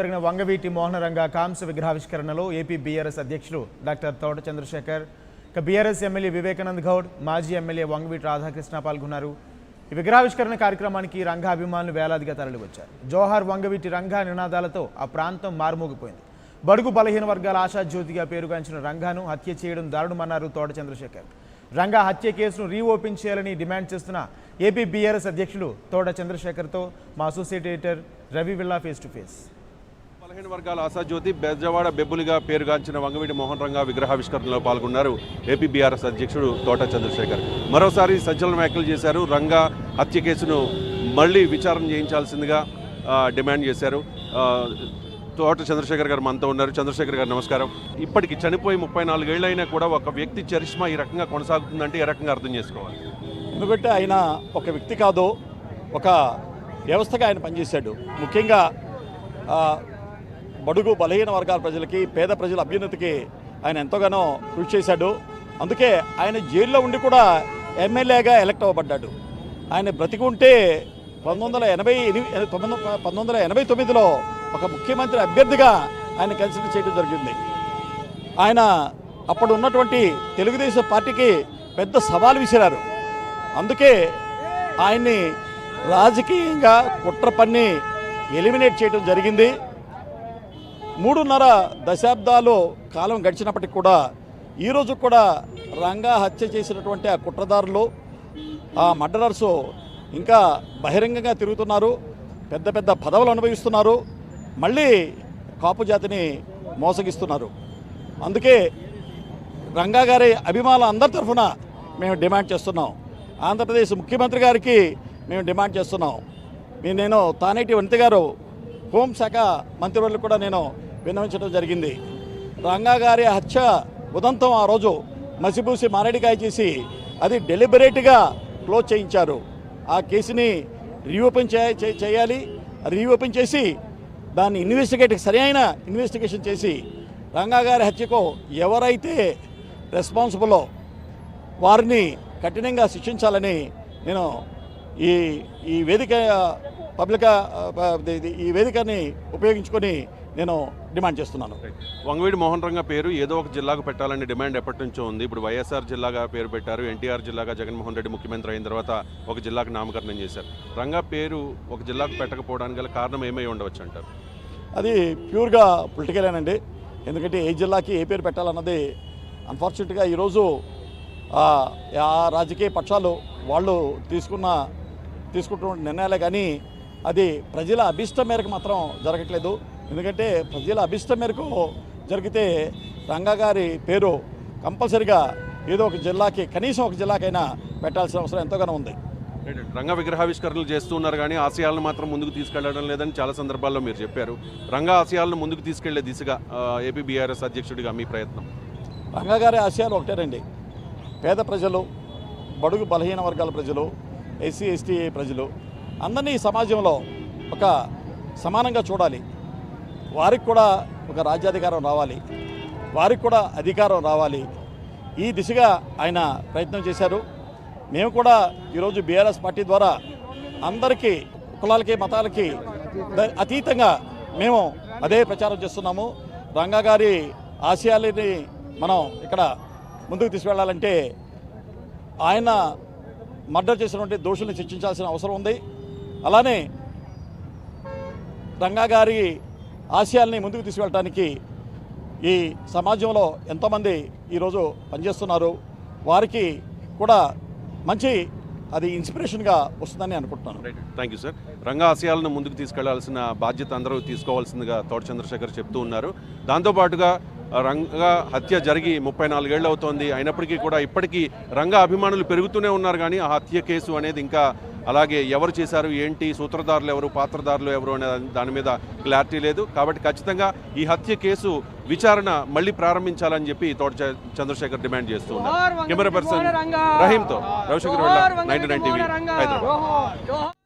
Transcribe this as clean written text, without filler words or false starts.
జరిగిన వంగవీటి మోహనరంగ కాంస్య విగ్రహావిష్కరణలో AP BRS అధ్యక్షులు డాక్టర్ తోట చంద్రశేఖర్, బీఆర్ఎస్ ఎమ్మెల్యే వివేకానంద్ గౌడ్, మాజీ ఎమ్మెల్యే వంగవీటి రాధాకృష్ణ పాల్గొన్నారు. ఈ విగ్రహావిష్కరణ కార్యక్రమానికి రంగా అభిమానులు వేలాదిగా తరలివచ్చారు. జోహార్ వంగవీటి రంగా నినాదాలతో ఆ ప్రాంతం మారుమోగిపోయింది. బడుగు బలహీన వర్గాల ఆశాజ్యోతిగా పేరుగాంచిన రంగాను హత్య చేయడం దారుణమన్నారు తోట చంద్రశేఖర్. రంగా హత్య కేసును రీఓపెన్ చేయాలని డిమాండ్ చేస్తున్న ఏపీ బీఆర్ఎస్ అధ్యక్షులు తోట చంద్రశేఖర్తో మా associate editor Ravi villa face to face. బలహీన వర్గాల ఆశాజ్యోతి బెజవాడ బెబ్బులిగా పేరుగాంచిన వంగవీటి మోహన్ రంగా విగ్రహావిష్కరణలో పాల్గొన్నారు ఏపీ బీఆర్ఎస్ అధ్యక్షుడు తోట చంద్రశేఖర్. మరోసారి సంచలన వ్యాఖ్యలు చేశారు. రంగా హత్య కేసును మళ్లీ విచారణ చేయించాల్సిందిగా డిమాండ్ చేశారు. తోట చంద్రశేఖర్ గారు మనతో ఉన్నారు. చంద్రశేఖర్ గారు నమస్కారం. ఇప్పటికి చనిపోయి 34 ఏళ్ళైనా కూడా ఒక వ్యక్తి చరిష్మా ఈ రకంగా కొనసాగుతుందంటే ఏ రకంగా అర్థం చేసుకోవాలి? ఎందుకంటే ఆయన ఒక వ్యక్తి కాదు, ఒక వ్యవస్థగా ఆయన పనిచేశాడు. ముఖ్యంగా బడుగు బలహీన వర్గాల ప్రజలకి, పేద ప్రజల అభ్యున్నతికి ఆయన ఎంతగానో కృషి చేశాడు. అందుకే ఆయన జైల్లో ఉండి కూడా ఎమ్మెల్యేగా ఎలక్ట్ అవ్వబడ్డాడు. ఆయన బ్రతికుంటే 1989లో ఒక ముఖ్యమంత్రి అభ్యర్థిగా ఆయన కన్సిడర్ చేయడం జరిగింది. ఆయన అప్పుడు ఉన్నటువంటి తెలుగుదేశం పార్టీకి పెద్ద సవాల్ విసిరారు. అందుకే ఆయన్ని రాజకీయంగా కుట్ర పన్ని ఎలిమినేట్ చేయడం జరిగింది. 3.5 దశాబ్దాలు కాలం గడిచినప్పటికి కూడా ఈరోజు కూడా రంగా హత్య చేసినటువంటి ఆ కుట్రదారులు, ఆ మర్డరర్సు ఇంకా బహిరంగంగా తిరుగుతున్నారు, పెద్ద పెద్ద పదవులు అనుభవిస్తున్నారు, మళ్ళీ కాపు జాతిని మోసగిస్తున్నారు. అందుకే రంగా గారి అభిమానుల అందరి తరఫున మేము డిమాండ్ చేస్తున్నాం. ఆంధ్రప్రదేశ్ ముఖ్యమంత్రి గారికి మేము డిమాండ్ చేస్తున్నాం. నేను తానేటి వనిత గారు హోంశాఖ మంత్రివర్యులు కూడా నేను విన్నవించడం జరిగింది. రంగా గారి హత్య ఉదంతం ఆ రోజు మసిబూసి మారేడికాయ చేసి అది డెలిబరేట్గా క్లోజ్ చేయించారు. ఆ కేసుని రీఓపెన్ చేయాలి. రీఓపెన్ చేసి దాన్ని సరైన ఇన్వెస్టిగేషన్ చేసి రంగా గారి హత్యకు ఎవరైతే రెస్పాన్సిబుల్లో వారిని కఠినంగా శిక్షించాలని నేను ఈ వేదిక ఈ వేదికని ఉపయోగించుకొని నేను డిమాండ్ చేస్తున్నాను. వంగవీటి మోహన్ రంగా పేరు ఏదో ఒక జిల్లాకు పెట్టాలని డిమాండ్ ఎప్పటి నుంచో ఉంది. ఇప్పుడు వైఎస్ఆర్ జిల్లాగా పేరు పెట్టారు. ఎన్టీఆర్ జిల్లాగా జగన్మోహన్ రెడ్డి ముఖ్యమంత్రి అయిన తర్వాత ఒక జిల్లాకు నామకరణం చేశారు. రంగా పేరు ఒక జిల్లాకు పెట్టకపోవడానికి గల కారణం ఏమై ఉండవచ్చు అంటారు? అది ప్యూర్గా పొలిటికలేనండి. ఎందుకంటే ఏ జిల్లాకి ఏ పేరు పెట్టాలన్నది అన్ఫార్చునేట్గా ఈరోజు ఆ రాజకీయ పక్షాలు వాళ్ళు తీసుకుంటున్న నిర్ణయాలే కానీ అది ప్రజల అభిష్టం మేరకు మాత్రం జరగట్లేదు. ఎందుకంటే ప్రజల అభిష్టం మేరకు జరిగితే రంగా గారి పేరు కంపల్సరిగా ఏదో ఒక జిల్లాకి, కనీసం ఒక జిల్లాకైనా పెట్టాల్సిన అవసరం ఎంతగానో ఉంది. రంగా విగ్రహావిష్కరణలు చేస్తూ ఉన్నారు కానీ ఆశయాలను మాత్రం ముందుకు తీసుకెళ్లడం లేదని చాలా సందర్భాల్లో మీరు చెప్పారు. రంగా ఆశయాలను ముందుకు తీసుకెళ్లే దిశగా ఏపీ బీఆర్ఎస్ అధ్యక్షుడిగా మీ ప్రయత్నం? రంగా గారి ఆశయాలు ఒకటేనండి. పేద ప్రజలు, బడుగు బలహీన వర్గాల ప్రజలు, ఎస్సీ ఎస్టీ ప్రజలు అందరినీ సమాజంలో ఒక సమానంగా చూడాలి. వారికి కూడా ఒక రాజ్యాధికారం రావాలి, వారికి కూడా అధికారం రావాలి. ఈ దిశగా ఆయన ప్రయత్నం చేశారు. మేము కూడా ఈరోజు బీఆర్ఎస్ పార్టీ ద్వారా అందరికీ, కులాలకి మతాలకి అతీతంగా మేము అదే ప్రచారం చేస్తున్నాము. రంగా గారి ఆశయాలని మనం ఇక్కడ ముందుకు తీసుకెళ్లాలంటే ఆయన మర్డర్ చేసినటువంటి దోషుల్ని శిక్షించాల్సిన అవసరం ఉంది. అలానే రంగా గారి ఆశయాల్ని ముందుకు తీసుకెళ్ళడానికి ఈ సమాజంలో ఎంతోమంది ఈరోజు పనిచేస్తున్నారు. వారికి కూడా మంచి అది ఇన్స్పిరేషన్గా వస్తుందని అనుకుంటున్నాను. Thank you sir. రంగా ఆశయాలను ముందుకు తీసుకెళ్లాల్సిన బాధ్యత అందరూ తీసుకోవాల్సిందిగా తోట చంద్రశేఖర్ చెప్తూ ఉన్నారు. దాంతోపాటుగా రంగా హత్య జరిగి 34 ఏళ్ళు అవుతోంది. అయినప్పటికీ కూడా ఇప్పటికీ రంగా అభిమానులు పెరుగుతూనే ఉన్నారు కానీ ఆ హత్య కేసు అనేది ఇంకా అలాగే ఎవరు చేశారు, ఏంటి, సూత్రధారులు ఎవరు, పాత్రధారులు ఎవరు అనే దాని మీద క్లారిటీ లేదు. కాబట్టి ఖచ్చితంగా ఈ హత్య కేసు విచారణ మళ్ళీ ప్రారంభించాలని చెప్పి తోట చంద్రశేఖర్ డిమాండ్ చేస్తూ ఉన్నారు. కెమెరా పర్సన్ రహీంతో రవిశంకర్, 99 టీవీ, హైదరాబాద్.